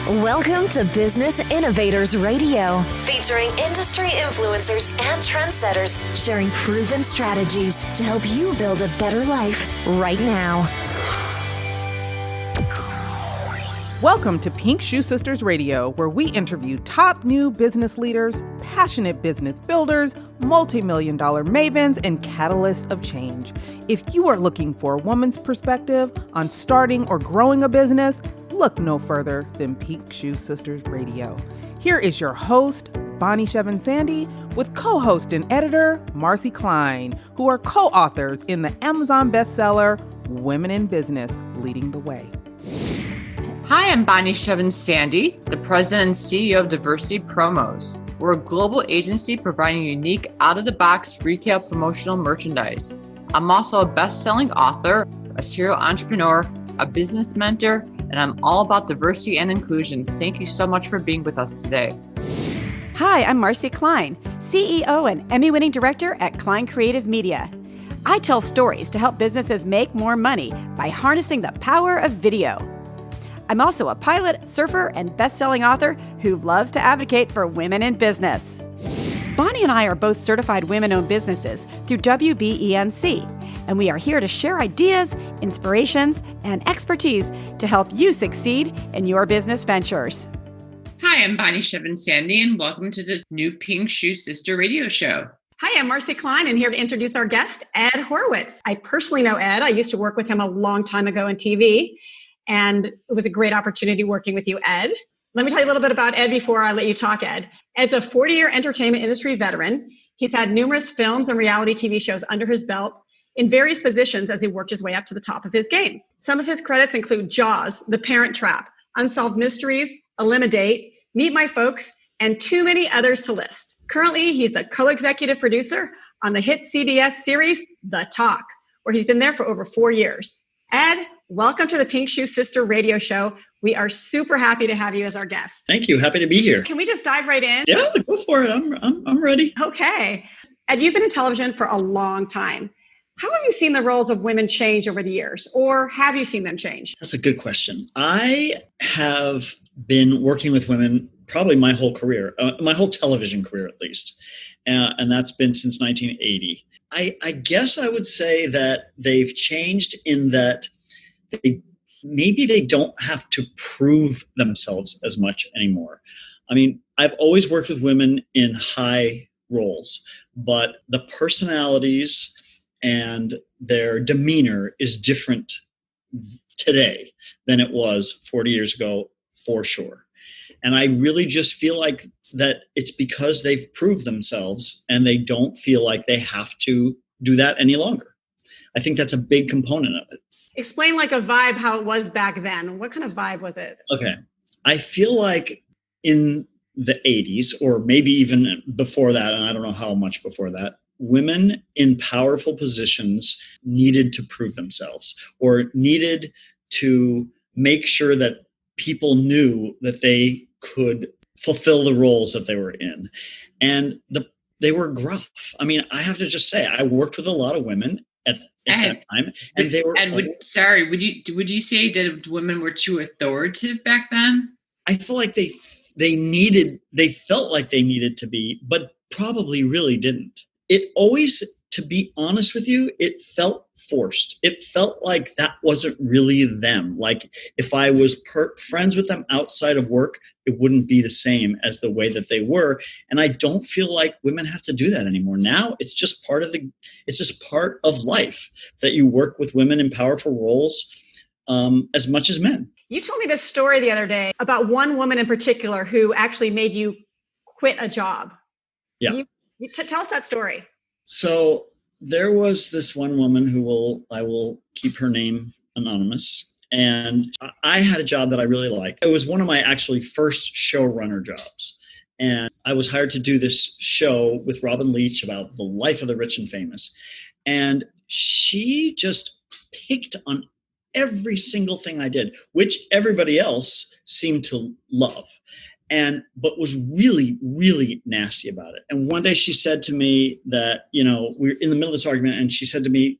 Welcome to Business Innovators Radio, featuring industry influencers and trendsetters sharing proven strategies to help you build a better life right now. Welcome to Pink Shoe Sisters Radio, where we interview top new business leaders, passionate business builders, multi-million-dollar mavens, and catalysts of change. If you are looking for a woman's perspective on starting or growing a business, look no further than Pink Shoe Sisters Radio. Here is your host, Bonni Shevin-Sandy, with co-host and editor, Marci Klein, who are co-authors in the Amazon bestseller, Women in Business, Leading the Way. Hi, I'm Bonni Shevin-Sandy, the president and CEO of Diversity Promos. We're a global agency providing unique, out-of-the-box retail promotional merchandise. I'm also a best-selling author, a serial entrepreneur, a business mentor, and I'm all about diversity and inclusion. Thank you so much for being with us today. Hi, I'm Marci Klein, CEO and Emmy-winning director at Klein Creative Media. I tell stories to help businesses make more money by harnessing the power of video. I'm also a pilot, surfer, and best-selling author who loves to advocate for women in business. Bonni and I are both certified women-owned businesses through WBENC, and we are here to share ideas, inspirations, and expertise to help you succeed in your business ventures. Hi, I'm Bonni Shevin-Sandy, and welcome to the new Pink Shoe Sister radio show. Hi, I'm Marci Klein, and here to introduce our guest, Ed Horwitz. I personally know Ed. I used to work with him a long time ago in TV. And it was a great opportunity working with you, Ed. Let me tell you a little bit about Ed before I let you talk, Ed. Ed's a 40-year entertainment industry veteran. He's had numerous films and reality TV shows under his belt in various positions as he worked his way up to the top of his game. Some of his credits include Jaws, The Parent Trap, Unsolved Mysteries, Eliminate, Meet My Folks, and too many others to list. Currently, he's the co-executive producer on the hit CBS series, The Talk, where he's been there for over 4 years. Ed, welcome to the Pink Shoe Sister radio show. We are super happy to have you as our guest. Thank you. Happy to be here. Can we just dive right in? Yeah, go for it. I'm ready. Okay. Ed, you've been in television for a long time. How have you seen the roles of women change over the years, or have you seen them change? That's a good question. I have been working with women probably my whole career, my whole television career at least, and that's been since 1980. I guess I would say that they've changed in that maybe they don't have to prove themselves as much anymore. I mean, I've always worked with women in high roles, but the personalities and their demeanor is different today than it was 40 years ago, for sure. And I really just feel like that it's because they've proved themselves and they don't feel like they have to do that any longer. I think that's a big component of it. Explain like a vibe, how it was back then. What kind of vibe was it? Okay. I feel like in the 80s, or maybe even before that, and I don't know how much before that, women in powerful positions needed to prove themselves or needed to make sure that people knew that they could fulfill the roles that they were in. And they were gruff. I mean, I have to just say, I worked with a lot of women at that time, and they were. And would you say that women were too authoritative back then? I feel like they felt like they needed to be, but probably really didn't. It always, to be honest with you, it felt forced. It felt like that wasn't really them. Like if I was friends with them outside of work, it wouldn't be the same as the way that they were. And I don't feel like women have to do that anymore. Now it's just part of life that you work with women in powerful roles as much as men. You told me this story the other day about one woman in particular who actually made you quit a job. Yeah. Tell us that story. So there was this one woman I will keep her name anonymous. And I had a job that I really liked. It was one of my actually first showrunner jobs. And I was hired to do this show with Robin Leach about the life of the rich and famous. And she just picked on every single thing I did, which everybody else seemed to love. But was really, really nasty about it. And one day she said to me that, we're in the middle of this argument, and she said to me,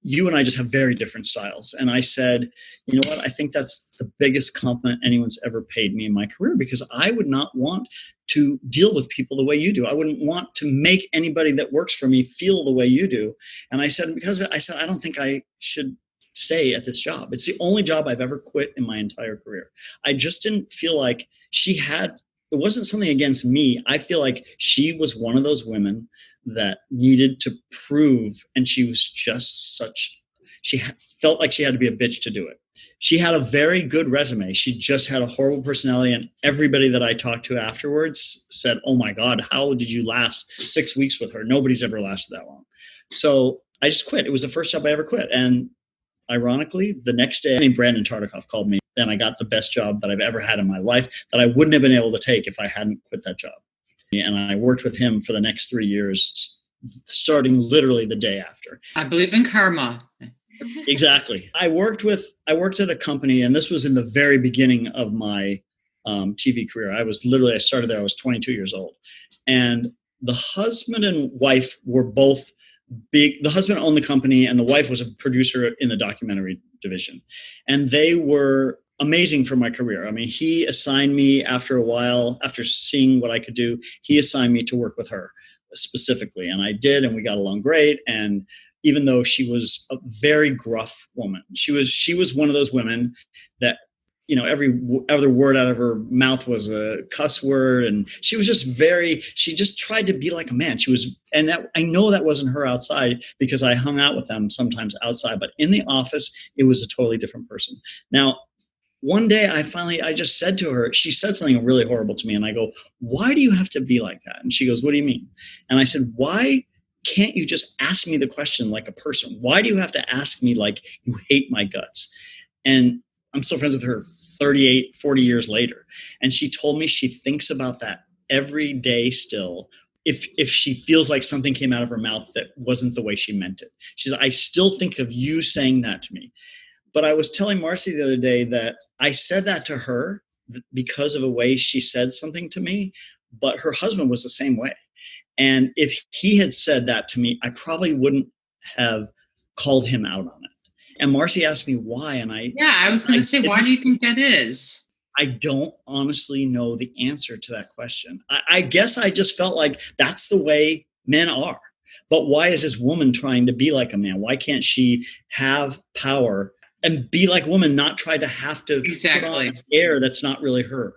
you and I just have very different styles. And I said, you know what? I think that's the biggest compliment anyone's ever paid me in my career, because I would not want to deal with people the way you do. I wouldn't want to make anybody that works for me feel the way you do. And I said, I don't think I should stay at this job. It's the only job I've ever quit in my entire career. I just didn't feel like it wasn't something against me. I feel like she was one of those women that needed to prove, and she was just felt like she had to be a bitch to do it. She had a very good resume. She just had a horrible personality, and everybody that I talked to afterwards said, oh my God, how did you last 6 weeks with her? Nobody's ever lasted that long. So I just quit. It was the first job I ever quit. And ironically, the next day, Brandon Tartikoff called me, and I got the best job that I've ever had in my life that I wouldn't have been able to take if I hadn't quit that job. And I worked with him for the next 3 years, starting literally the day after. I believe in karma. Exactly. I worked at a company, and this was in the very beginning of my TV career. I started there, I was 22 years old. And the husband and wife were both big. The husband owned the company, and the wife was a producer in the documentary division. And they were amazing for my career. I mean, he assigned me after a while, after seeing what I could do, he assigned me to work with her specifically. And I did, and we got along great. And even though she was a very gruff woman, she was one of those women that, you know, every other word out of her mouth was a cuss word. And she was she just tried to be like a man. I know that wasn't her outside, because I hung out with them sometimes outside, but in the office, it was a totally different person. Now, one day I just said to her, she said something really horrible to me. And I go, why do you have to be like that? And she goes, what do you mean? And I said, why can't you just ask me the question like a person? Why do you have to ask me like you hate my guts? And I'm still friends with her 38, 40 years later. And she told me she thinks about that every day still. If she feels like something came out of her mouth that wasn't the way she meant it. She said, I still think of you saying that to me. But I was telling Marci the other day that I said that to her because of a way she said something to me, but her husband was the same way. And if he had said that to me, I probably wouldn't have called him out on it. And Marci asked me why, and I was going to say, why do you think that is? I don't honestly know the answer to that question. I guess I just felt like that's the way men are. But why is this woman trying to be like a man? Why can't she have power and be like a woman, not try to have to put on an air that's not really her?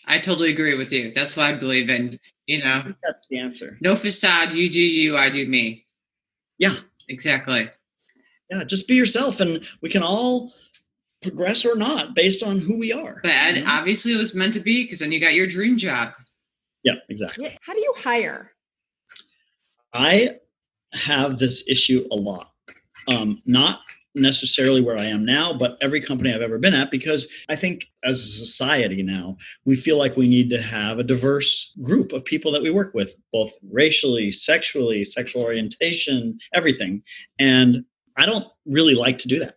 I totally agree with you. That's what I believe in. You know, I think that's the answer. No facade. You do you, I do me. Yeah, exactly. Yeah, just be yourself, and we can all progress or not based on who we are. But obviously it was meant to be, because then you got your dream job. Yeah, exactly. How do you hire? I have this issue a lot. Not necessarily where I am now, but every company I've ever been at, because I think as a society now, we feel like we need to have a diverse group of people that we work with, both racially, sexually, sexual orientation, everything. And I don't really like to do that,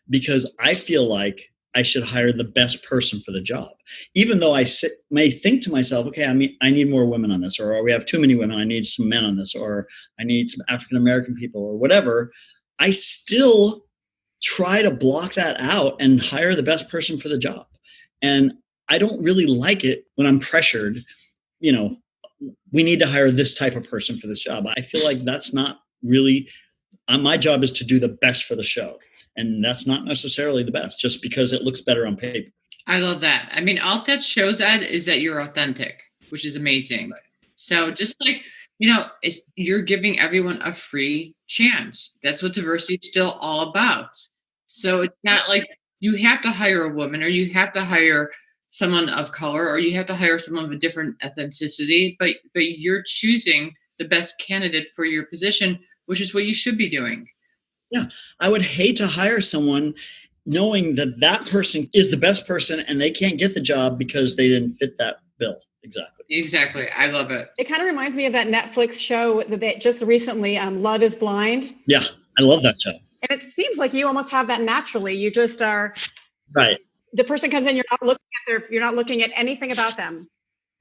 because I feel like I should hire the best person for the job. Even though I may think to myself, okay, I need more women on this, or we have too many women, I need some men on this, or I need some African-American people, or whatever. I still try to block that out and hire the best person for the job. And I don't really like it when I'm pressured, you know, we need to hire this type of person for this job. I feel like that's not really, my job is to do the best for the show. And that's not necessarily the best, just because it looks better on paper. I love that. I mean, all that shows, Ed, is that you're authentic, which is amazing. Right. So just like, you know, you're giving everyone a free chance. That's what diversity is still all about. So it's not like you have to hire a woman, or you have to hire someone of color, or you have to hire someone of a different ethnicity, but you're choosing the best candidate for your position, which is what you should be doing. Yeah, I would hate to hire someone knowing that that person is the best person and they can't get the job because they didn't fit that bill. Exactly. I love it. It kind of reminds me of that Netflix show that they just recently, Love is Blind. Yeah, I love that show. And it seems like you almost have that naturally. You just are. Right. The person comes in, you're not looking at anything about them.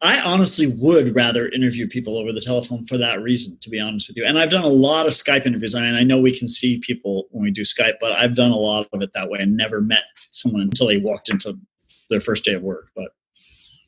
I honestly would rather interview people over the telephone for that reason, to be honest with you. And I've done a lot of Skype interviews. I know we can see people when we do Skype, but I've done a lot of it that way and never met someone until they walked into their first day of work. But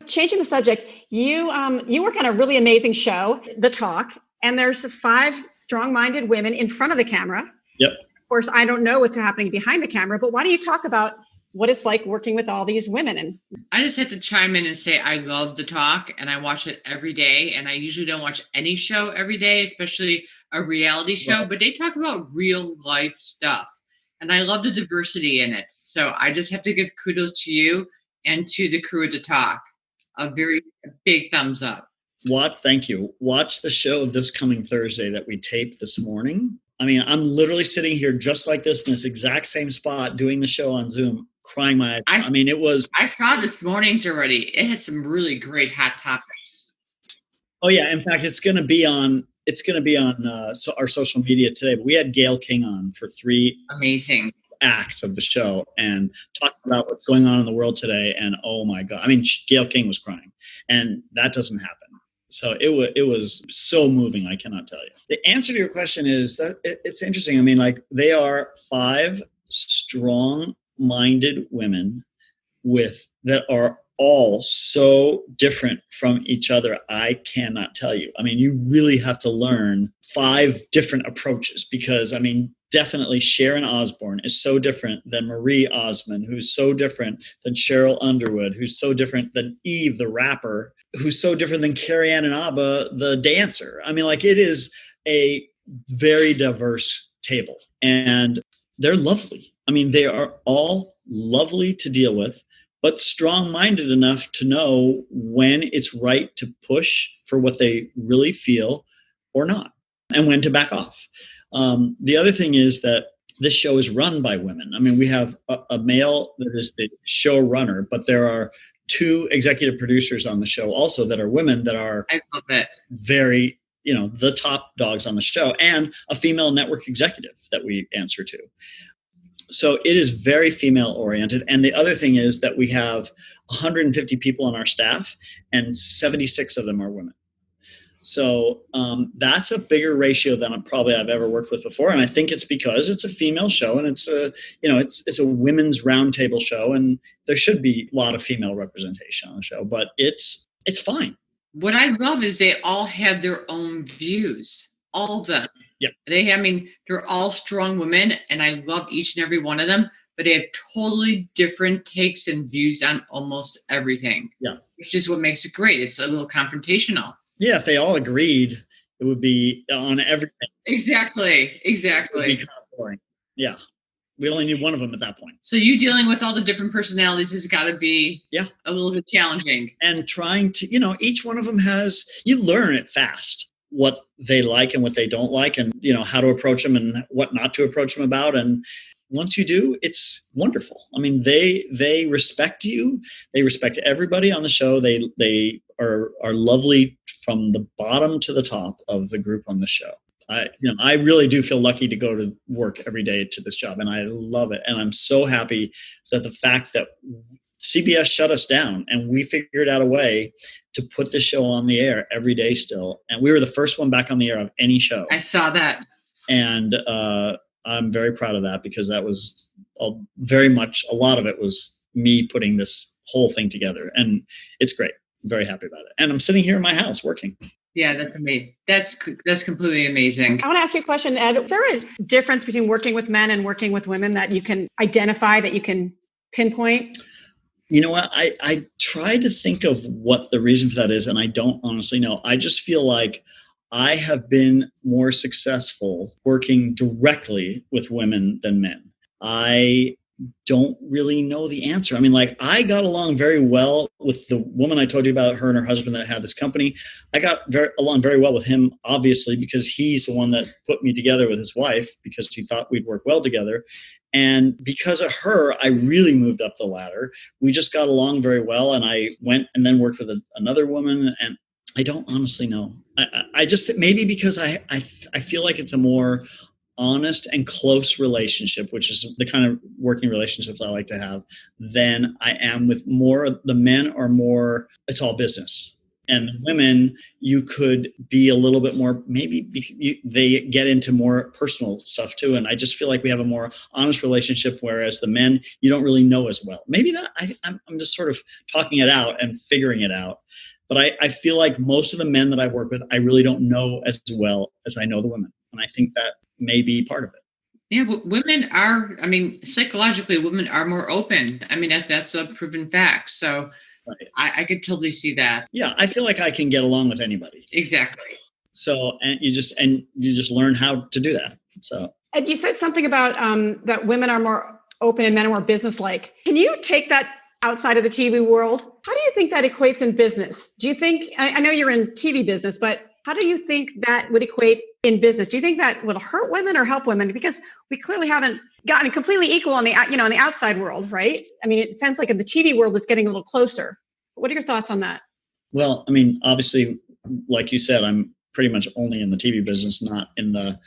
changing the subject, you work on a really amazing show, The Talk, and there's 5 strong-minded women in front of the camera. Yep. Of course, I don't know what's happening behind the camera, but why don't you talk about what it's like working with all these women? And I just had to chime in and say I love The Talk and I watch it every day. And I usually don't watch any show every day, especially a reality show, but they talk about real life stuff. And I love the diversity in it. So I just have to give kudos to you and to the crew at The Talk. A very big thumbs up. Thank you. Watch the show this coming Thursday that we taped this morning. I mean, I'm literally sitting here just like this in this exact same spot doing the show on Zoom, crying my eyes. I mean, it was. I saw this morning's already. It had some really great hot topics. Oh yeah, in fact, it's going to be on. Our social media today. But we had Gail King on for 3 amazing acts of the show and talking about what's going on in the world today. And oh my God, I mean, Gail King was crying, and that doesn't happen. So it was so moving. I cannot tell you. The answer to your question is that it's interesting. I mean, like, they are 5 strong-minded women that are all so different from each other. I cannot tell you. I mean, you really have to learn 5 different approaches because, I mean, definitely Sharon Osbourne is so different than Marie Osmond, who's so different than Cheryl Underwood, who's so different than Eve, the rapper, who's so different than Carrie Ann Inaba, the dancer. I mean, like, it is a very diverse table, and they're lovely. I mean, they are all lovely to deal with, but strong-minded enough to know when it's right to push for what they really feel or not, and when to back off. The other thing is that this show is run by women. I mean, we have a male that is the showrunner, but there are 2 executive producers on the show also that are women that are I love it. Very, the top dogs on the show, and a female network executive that we answer to. So it is very female oriented. And the other thing is that we have 150 people on our staff and 76 of them are women. So that's a bigger ratio than I've ever worked with before, and I think it's because it's a female show and it's a women's roundtable show, and there should be a lot of female representation on the show, but it's fine. What I love is they all have their own views, all of them. Yeah, they're all strong women, and I love each and every one of them, but they have totally different takes and views on almost everything. Yeah, which is what makes it great. It's a little confrontational. Yeah, if they all agreed, it would be on everything. Exactly. It would be kind of boring. Yeah, we only need one of them at that point. So you dealing with all the different personalities has got to be a little bit challenging. And trying to, each one of them you learn it fast, what they like and what they don't like, and, how to approach them and what not to approach them about. And once you do, it's wonderful. I mean, they respect you. They respect everybody on the show. They are lovely from the bottom to the top of the group on the show. I really do feel lucky to go to work every day to this job, and I love it. And I'm so happy that the fact that CBS shut us down and we figured out a way to put the show on the air every day still. And we were the first one back on the air of any show. I saw that. And I'm very proud of that, because that was a lot of it was me putting this whole thing together. And it's great. I'm very happy about it. And I'm sitting here in my house working. Yeah, that's amazing. That's completely amazing. I want to ask you a question, Ed. Is there a difference between working with men and working with women that you can identify, that you can pinpoint? You know what? I tried to think of what the reason for that is, and I don't honestly know. I just feel like I have been more successful working directly with women than men. I don't really know the answer. I mean, like, I got along very well with the woman I told you about, her and her husband that had this company. I got along very well with him, obviously, because he's the one that put me together with his wife, because he thought we'd work well together. And because of her, I really moved up the ladder. We just got along very well. And I went and then worked with another woman. And I don't honestly know. I just, maybe because I feel like it's a more honest and close relationship, which is the kind of working relationships I like to have, than I am with more. The men are more, it's all business. And the women, you could be a little bit more, they get into more personal stuff too. And I just feel like we have a more honest relationship, whereas the men, you don't really know as well. Maybe that I'm just sort of talking it out and figuring it out. But I feel like most of the men that I've worked with, I really don't know as well as I know the women. And I think that may be part of it. Yeah, but women are, psychologically, women are more open. That's a proven fact. So right. I could totally see that. Yeah, I feel like I can get along with anybody. Exactly. So, and you just learn how to do that. So, Ed, you said something about that women are more open and men are more business-like. Can you take that outside of the TV world? How do you think that equates in business? Do you think, I know you're in TV business, but how do you think that would equate in business? Do you think that will hurt women or help women? Because we clearly haven't gotten completely equal on the outside world, right? It sounds like in the TV world, it's getting a little closer. What are your thoughts on that? Well, obviously, like you said, I'm pretty much only in the TV business, not in the,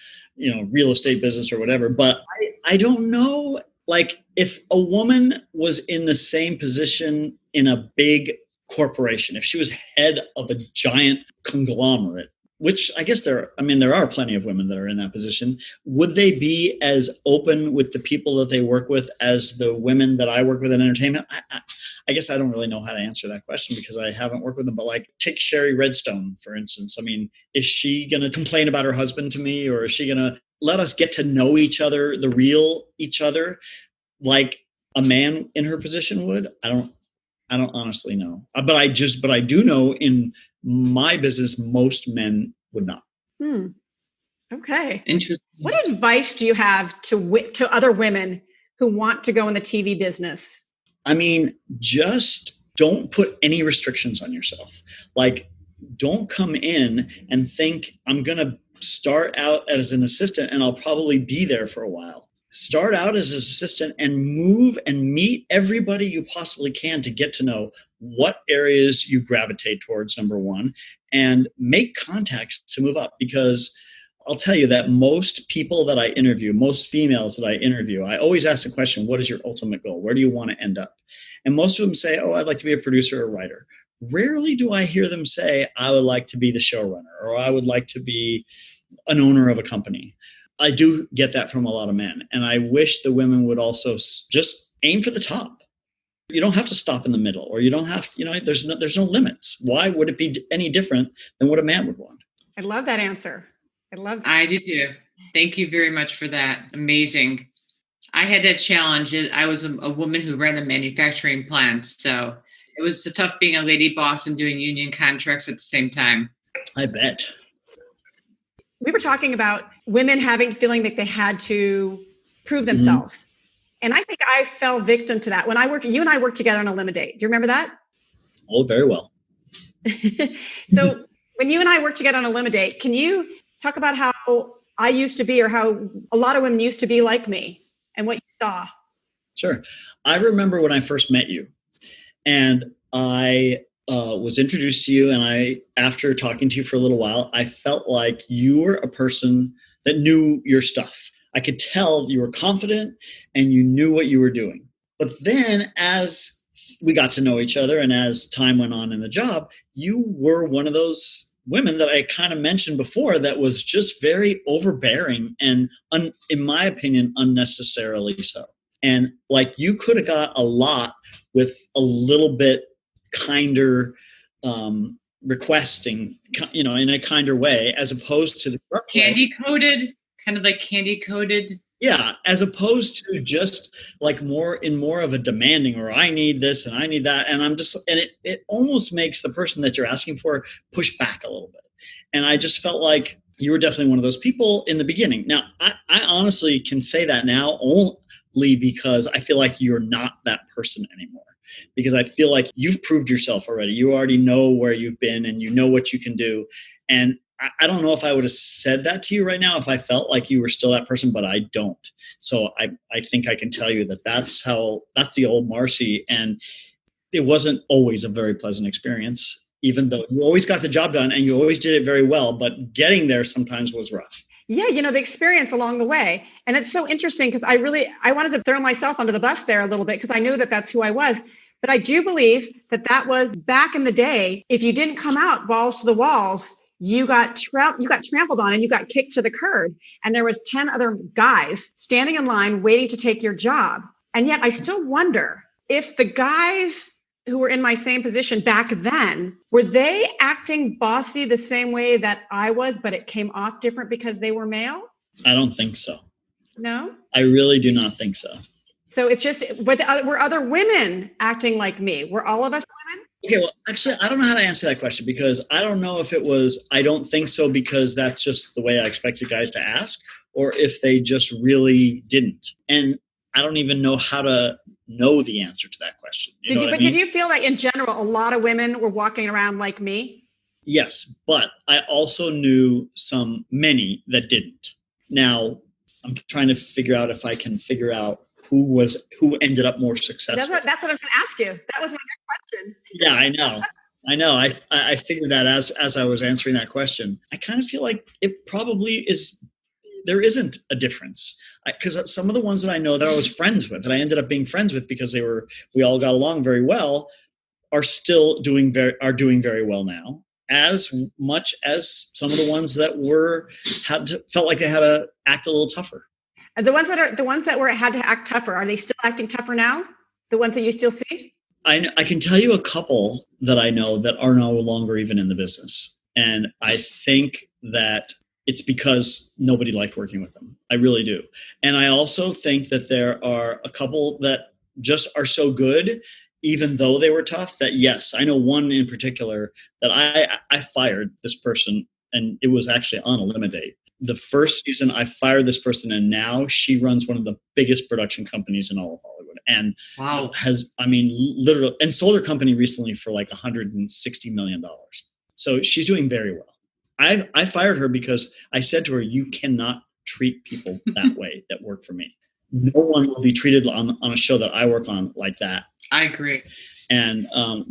real estate business or whatever. But I don't know, like if a woman was in the same position in a big corporation, if she was head of a giant conglomerate, which I guess there are plenty of women that are in that position, would they be as open with the people that they work with as the women that I work with in entertainment? I guess I don't really know how to answer that question because I haven't worked with them. But like, take Sherry Redstone, for instance. Is she going to complain about her husband to me, or is she going to let us get to know each other, the real each other, like a man in her position would? I don't honestly know. But I do know in my business, most men would not. Okay. Interesting. What advice do you have to other women who want to go in the TV business? Just don't put any restrictions on yourself. Like, don't come in and think I'm going to start out as an assistant and I'll probably be there for a while. Start out as an assistant and move and meet everybody you possibly can to get to know what areas you gravitate towards, number one, and make contacts to move up. Because I'll tell you that most people that I interview, most females that I interview, I always ask the question, what is your ultimate goal? Where do you want to end up? And most of them say, oh, I'd like to be a producer or writer. Rarely do I hear them say, I would like to be the showrunner, or I would like to be an owner of a company. I do get that from a lot of men. And I wish the women would also just aim for the top. You don't have to stop in the middle, or you don't have to, there's no limits. Why would it be any different than what a man would want? I love that answer. I do too. Thank you very much for that. Amazing. I had that challenge. I was a woman who ran the manufacturing plant. So it was tough being a lady boss and doing union contracts at the same time. I bet. We were talking about women feeling that they had to prove themselves. Mm-hmm. And I think I fell victim to that. When you and I worked together on Eliminate. Do you remember that? Oh, very well. So when you and I worked together on Eliminate, can you talk about how I used to be, or how a lot of women used to be like me, and what you saw? Sure. I remember when I first met you, and I was introduced to you, and after talking to you for a little while, I felt like you were a person that knew your stuff. I could tell you were confident and you knew what you were doing. But then as we got to know each other and as time went on in the job, you were one of those women that I kind of mentioned before that was just very overbearing and, in my opinion, unnecessarily so. And like, you could have got a lot with a little bit kinder requesting, in a kinder way, as opposed to the candy-coated, kind of like candy-coated. Yeah, as opposed to just like more of a demanding, or I need this and I need that. And it almost makes the person that you're asking for push back a little bit. And I just felt like you were definitely one of those people in the beginning. Now, I honestly can say that now only because I feel like you're not that person anymore. Because I feel like you've proved yourself already. You already know where you've been and you know what you can do. And I don't know if I would have said that to you right now if I felt like you were still that person, but I don't. So I think I can tell you that's the old Marci. And it wasn't always a very pleasant experience, even though you always got the job done and you always did it very well. But getting there sometimes was rough. Yeah, the experience along the way. And it's so interesting because I wanted to throw myself under the bus there a little bit because I knew that that's who I was. But I do believe that was back in the day. If you didn't come out balls to the walls, you got trampled on and you got kicked to the curb. And there was 10 other guys standing in line waiting to take your job. And yet I still wonder if the guys who were in my same position back then, were they acting bossy the same way that I was, but it came off different because they were male? I don't think so. No? I really do not think so. So it's just, were other women acting like me? Were all of us women? Okay, well, actually, I don't know how to answer that question because I don't know if it was, I don't think so because that's just the way I expected guys to ask, or if they just really didn't. And I don't even know how to know the answer to that question. Did you feel like in general, a lot of women were walking around like me? Yes, but I also knew many that didn't. Now, I'm trying to figure out if I can figure out who ended up more successful. That's what I was going to ask you. That was my next question. Yeah, I know. I figured that as I was answering that question. I kind of feel like it probably is. There isn't a difference because some of the ones that I know that I was friends with, that I ended up being friends with because we all got along very well, are still doing very well now. As much as some of the ones that felt like they had to act a little tougher. The ones that had to act tougher, are they still acting tougher now? The ones that you still see? I can tell you a couple that I know that are no longer even in the business. And I think that it's because nobody liked working with them. I really do. And I also think that there are a couple that just are so good, even though they were tough, that yes, I know one in particular that I fired this person, and it was actually on a limit date. The first season I fired this person, and now she runs one of the biggest production companies in all of Hollywood. And literally, and sold her company recently for like $160 million. So she's doing very well. I fired her because I said to her, you cannot treat people that way that work for me. No one will be treated on a show that I work on like that. I agree. And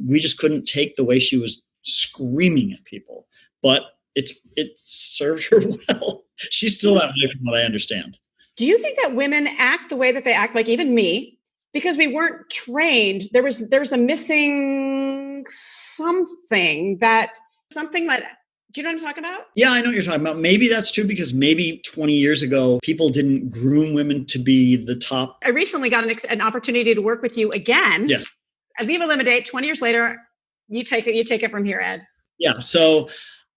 we just couldn't take the way she was screaming at people. But it served her well. She's still that way from what I understand. Do you think that women act the way that they act, like even me, because we weren't trained? There was a missing something that, do you know what I'm talking about? Yeah, I know what you're talking about. Maybe that's true because maybe 20 years ago, people didn't groom women to be the top. I recently got an opportunity to work with you again. Yes. I leave a limit date. 20 years later, you take it from here, Ed. Yeah. So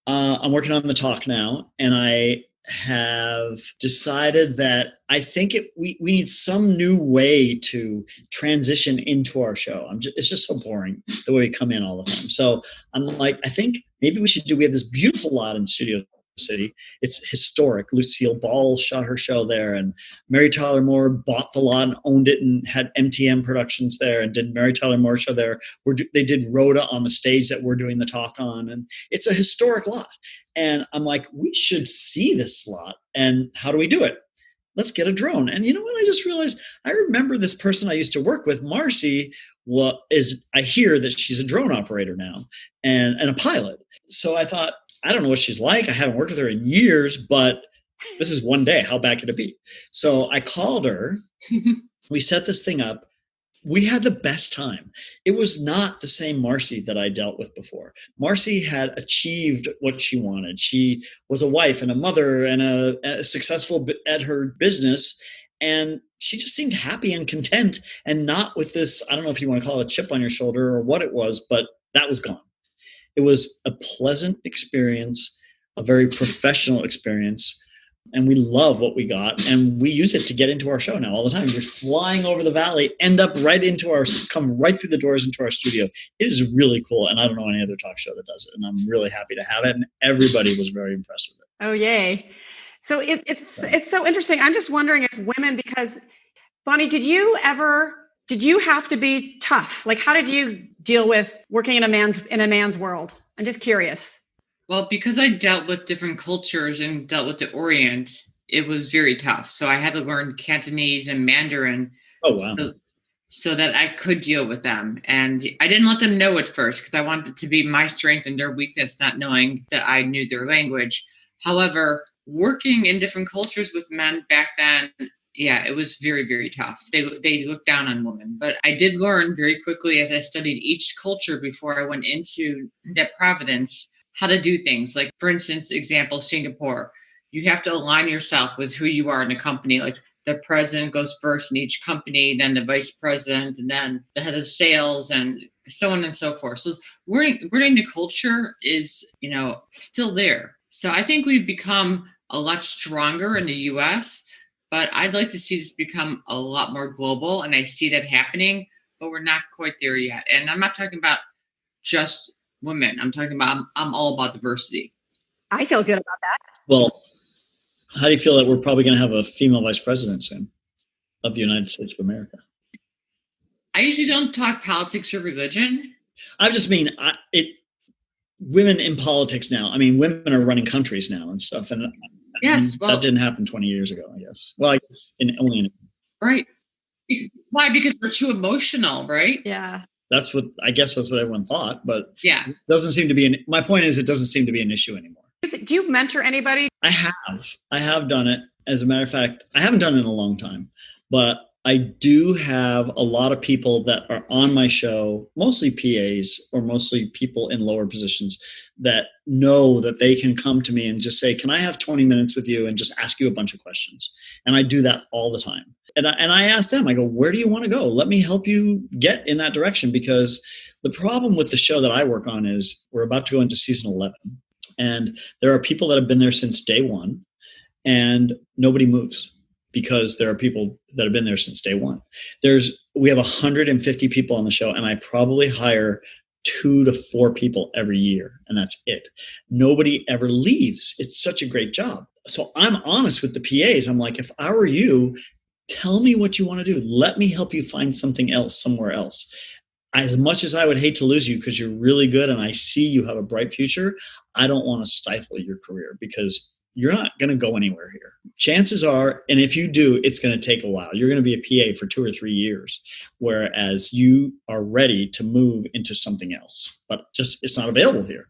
I'm working on the talk now, and I have decided that I think we need some new way to transition into our show. It's just so boring the way we come in all the time. So I'm like, I think maybe we have this beautiful lot in Studio City. It's historic. Lucille Ball shot her show there, and Mary Tyler Moore bought the lot and owned it and had MTM Productions there and did Mary Tyler Moore show there. They did Rhoda on the stage that we're doing the talk on, and it's a historic lot. And I'm like, we should see this lot. And how do we do it? Let's get a drone. And you know what? I just realized I remember this person I used to work with, Marci. I hear that she's a drone operator now and a pilot. So I thought, I don't know what she's like. I haven't worked with her in years, but this is one day. How bad could it be? So I called her. We set this thing up. We had the best time. It was not the same Marci that I dealt with before. Marci had achieved what she wanted. She was a wife and a mother and a successful at her business. And she just seemed happy and content and not with this, I don't know if you want to call it a chip on your shoulder or what it was, but that was gone. It was a pleasant experience, a very professional experience. And we love what we got, and we use it to get into our show now all the time. We're flying over the valley, come right through the doors into our studio. It is really cool, and I don't know any other talk show that does it, and I'm really happy to have it, and everybody was very impressed with it. Oh, yay. So it's so interesting. I'm just wondering if women, because, Bonni, did you have to be tough? Like, how did you deal with working in a man's world? I'm just curious. Well, because I dealt with different cultures and dealt with the Orient, it was very tough. So I had to learn Cantonese and Mandarin. Oh, wow. So that I could deal with them. And I didn't let them know at first because I wanted it to be my strength and their weakness, not knowing that I knew their language. However, working in different cultures with men back then, yeah, it was very, very tough. They looked down on women. But I did learn very quickly as I studied each culture before I went into that Providence how to do things. Like, for instance, example, Singapore. You have to align yourself with who you are in a company. Like the president goes first in each company, then the vice president, and then the head of sales, and so on and so forth. So learning the culture is, still there. So I think we've become a lot stronger in the U.S., but I'd like to see this become a lot more global, and I see that happening, but we're not quite there yet. And I'm not talking about just women. I'm talking about, I'm all about diversity. I feel good about that. Well, how do you feel that we're probably going to have a female vice president soon of the United States of America? I usually don't talk politics or religion. I just mean women in politics now. I mean, women are running countries now and stuff. And yes, that didn't happen 20 years ago, I guess. Well, I guess right. Why? Because we're too emotional, right? Yeah. That's what everyone thought, but yeah, it doesn't seem to be my point is it doesn't seem to be an issue anymore. Do you mentor anybody? I have done it. As a matter of fact, I haven't done it in a long time, but I do have a lot of people that are on my show, mostly PAs or mostly people in lower positions that know that they can come to me and just say, can I have 20 minutes with you and just ask you a bunch of questions? And I do that all the time. And I ask them, I go, where do you want to go? Let me help you get in that direction, because the problem with the show that I work on is we're about to go into season 11. And there are people that have been there since day one, and nobody moves because there are people that have been there since day one. We have 150 people on the show, and I probably hire 2 to 4 people every year, and that's it. Nobody ever leaves. It's such a great job. So I'm honest with the PAs. I'm like, if I were you, tell me what you want to do. Let me help you find something else somewhere else. As much as I would hate to lose you because you're really good and I see you have a bright future, I don't want to stifle your career because you're not going to go anywhere here. Chances are, and if you do, it's going to take a while. You're going to be a PA for 2 or 3 years, whereas you are ready to move into something else. But just it's not available here.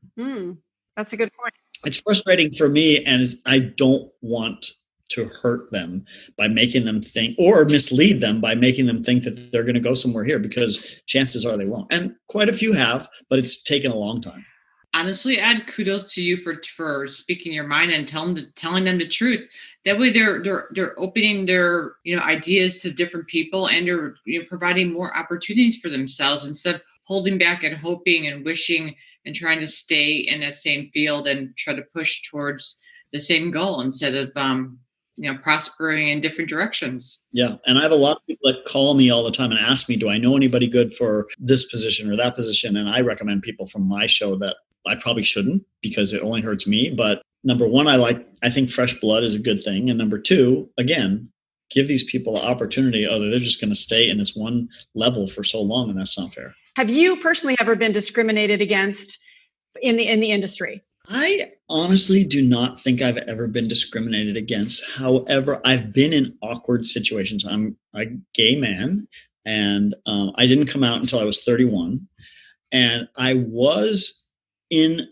That's a good point. It's frustrating for me, and I don't want to hurt them by making them think, or mislead them by making them think that they're going to go somewhere here, because chances are they won't. And quite a few have, but it's taken a long time. Honestly, Ed, kudos to you for speaking your mind and telling them the truth. That way, they're opening their ideas to different people, and they're providing more opportunities for themselves instead of holding back and hoping and wishing and trying to stay in that same field and try to push towards the same goal instead of prospering in different directions. Yeah. And I have a lot of people that call me all the time and ask me, do I know anybody good for this position or that position? And I recommend people from my show that I probably shouldn't, because it only hurts me. But number one, I think fresh blood is a good thing. And number two, again, give these people the opportunity, other they're just going to stay in this one level for so long, and that's not fair. Have you personally ever been discriminated against in the industry? I honestly do not think I've ever been discriminated against. However, I've been in awkward situations. I'm a gay man, and I didn't come out until I was 31. And I was in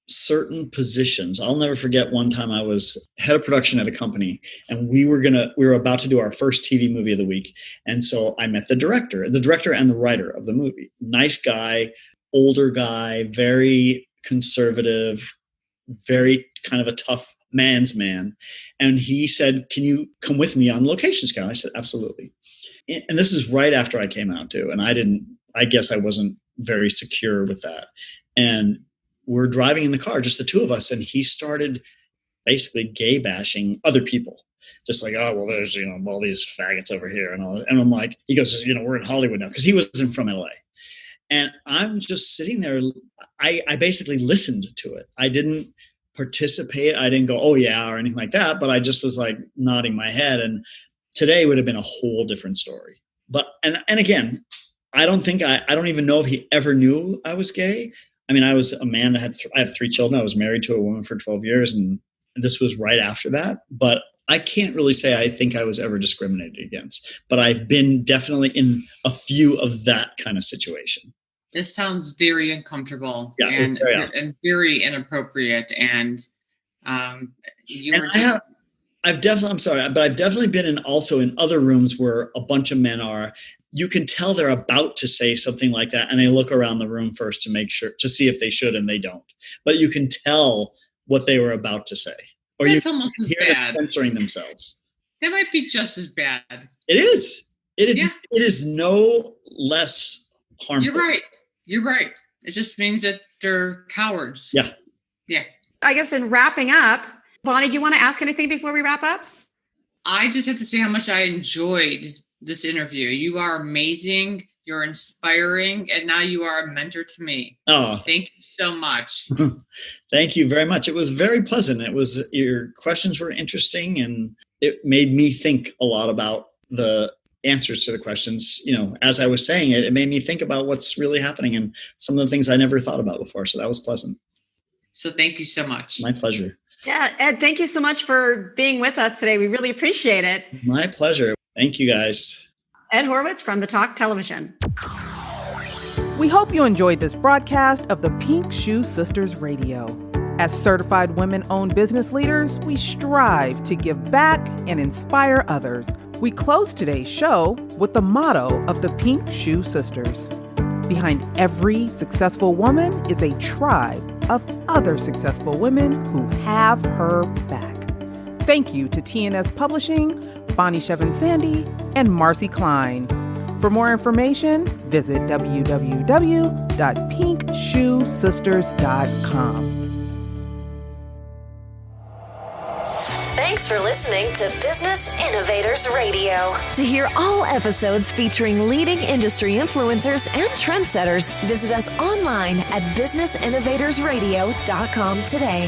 certain positions. I'll never forget one time I was head of production at a company, and we were about to do our first TV movie of the week. And so I met the director and the writer of the movie. Nice guy, older guy, very conservative, very kind of a tough man's man. And he said, can you come with me on location scout? I said, absolutely. And this is right after I came out too. And I guess I wasn't very secure with that. And we're driving in the car, just the two of us. And he started basically gay bashing other people. Just like, oh, well, there's, all these faggots over here. And I'm like, he goes, we're in Hollywood now. Cause he wasn't from LA. And I'm just sitting there. I basically listened to it. I didn't participate. I didn't go, oh yeah, or anything like that. But I just was like nodding my head. And today would have been a whole different story. But, and again, I don't even know if he ever knew I was gay. I mean, I was a man that I have 3 children. I was married to a woman for 12 years. And this was right after that. But I can't really say I think I was ever discriminated against. But I've been definitely in a few of that kind of situation. This sounds very uncomfortable and very inappropriate. And I I've definitely been also in other rooms where a bunch of men are. You can tell they're about to say something like that, and they look around the room first to make sure, to see if they should, and they don't. But you can tell what they were about to say, or It's you almost as hear them bad. censoring themselves. That might be just as bad. It is. It is. Yeah. It is no less harmful. You're right. It just means that they're cowards. Yeah. Yeah. I guess in wrapping up, Bonni, do you want to ask anything before we wrap up? I just have to say how much I enjoyed this interview. You are amazing. You're inspiring. And now you are a mentor to me. Oh, Thank you so much. thank you very much. It was very pleasant. Your questions were interesting, and it made me think a lot about the answers to the questions. As I was saying it made me think about what's really happening and some of the things I never thought about before. So that was pleasant. So thank you so much. My pleasure. Yeah, Ed, thank you so much for being with us today. We really appreciate it. My pleasure. Thank you, guys. Ed Horwitz from The Talk Television. We hope you enjoyed this broadcast of the Pink Shoe Sisters Radio. As certified women-owned business leaders, we strive to give back and inspire others. We close today's show with the motto of the Pink Shoe Sisters. Behind every successful woman is a tribe of other successful women who have her back. Thank you to TNS Publishing, Bonni Shevin-Sandy, and Marci Klein. For more information, visit www.pinkshoesisters.com. Thanks for listening to Business Innovators Radio. To hear all episodes featuring leading industry influencers and trendsetters, visit us online at businessinnovatorsradio.com today.